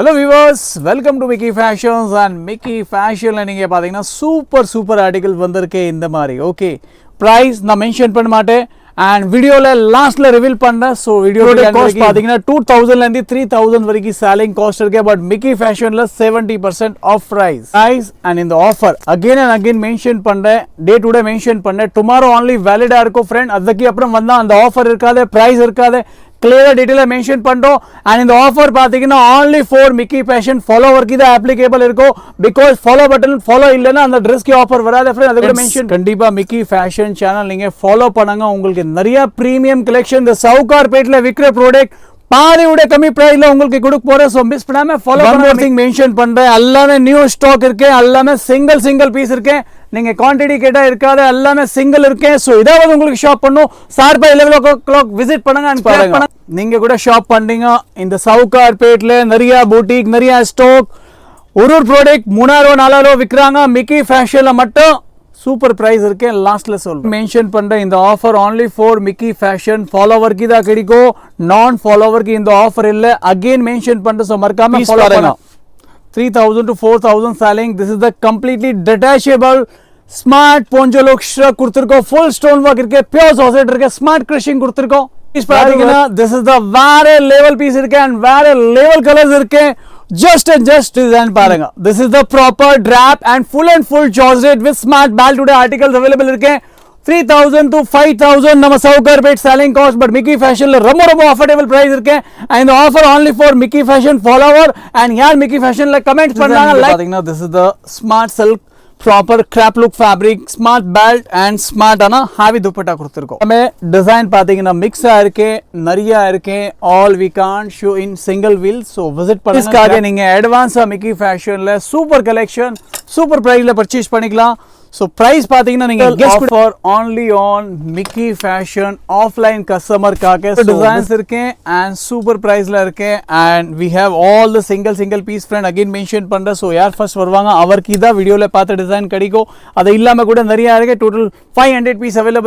Hello viewers, welcome to Mickey Fashions and Mickey Fashion la neenga pathina super article vandirke indha mari. Okay, price na mention panna maate and video la last la reveal panna. So video cost pathina 2000 la indi 3000 variki selling cost irke, but Mickey Fashion la 70% off price and in the offer again and again mention panna, day to day mention panna, tomorrow only valid ah irko friend, adaki appuram vanda and offer irkade, price irkade, clear detail mention பண்றோம். and in the offer பாத்தீங்கன்னா only for Mickey Fashion follower க்கு தான் applicable இருக்கும், because follow button follow இல்லனா அந்த Dress க்கு offer வராது friend. அதுக்கு mention கண்டிப்பா Mickey Fashion channel நீங்க follow பண்ணுங்க. உங்களுக்கு நிறைய premium collection இந்த சவுகார்பேட்ல விக்கிற ப்ராடக்ட் பாதி விட கம்மி பிரைஸ்ல உங்களுக்கு கொடுக்க போறேன். சோ மிஸ் பண்ணாம ஃபாலோ பண்ணுங்க. மென்ஷன் பண்றேன், எல்லாமே நியூ ஸ்டாக் இருக்கு, எல்லாமே சிங்கிள் பீஸ் இருக்கு. நீங்க குவாண்டிட்டி கேட்டா இருக்காது, எல்லாமே சிங்கிள் இருக்கு. சோ இதாவது உங்களுக்கு ஷாப் பண்ணும், சார்பா 11 o'clock விசிட் பண்ணுங்க and பாருங்க. நீங்க கூட ஷாப் பண்றீங்க இந்த சவுகார்பேட்ல நிறைய பூட்டிக், நிறைய ஸ்டாக், ஒரு ப்ராடக்ட் 3000 4000 விக்கிறாங்க. மிக்கி ஃபேஷன்ல மட்டும் சூப்பர் பிரைஸ் இருக்கு. லாஸ்ட்ல சொல்றேன், மென்ஷன் பண்றேன் இந்த offer only for Mickey Fashion follower க்கு தான் கிடைக்கும், நான் ஃபாலோவர் க்கு இந்த ஆஃபர் இல்ல. அகைன் மென்ஷன் பண்றேன், சோ மறக்காம ஃபாலோ பண்ணுங்க. 3000 to 4000 selling. This is the completely detachable smart poncho look struck கொடுத்திருக்கோம். full stone work இருக்கு, pure sausage இருக்கு, smart crushing கொடுத்திருக்கோம். பாத்தீங்கன்னா this is the வேற level piece இருக்கு and வேற level colors இருக்கு. just design பாருங்க. this is the proper drap and full georgette with smart belt today articles available இருக்கு. 3000 to 5000 நம்ம Sowcarpet selling cost, but Mickey Fashion ல ரொம்ப affordable price இருக்கு. and the offer only for Mickey Fashion follower and யார் Mickey Fashion ல comment பண்ணாங்க like பாத்தீங்கன்னா this is the smart silk proper crap look fabric, smart belt and smart ஆன heavy dupatta கொடுத்திருக்கோம். நம்ம டிசைன் பாத்தீங்கன்னா mix ஆயிருக்கு, நிறைய இருக்கு. all we can't show in single wheel. so visit பண்ணுங்க. இதுக்காக நீங்க அட்வான்ஸா Mickey Fashion ல சூப்பர் கலெக்ஷன் சூப்பர் பிரைஸ்ல பர்ச்சேஸ் பண்ணிக்கலாம். so price பாத்தீங்கன்னா நீங்க offer only on Mickey Fashion offline customer காக டிசைன்ஸ் இருக்கு and super priceல இருக்கு. and we have all the single piece friend again mention பண்ற. so யார் ஃபர்ஸ்ட் வருவாங்க அவருக்கு தான் வீடியோல பார்த்த டிசைன் கிடைக்கும். அது இல்லாம கூட நிறைய இருக்கு. total 500 piece available.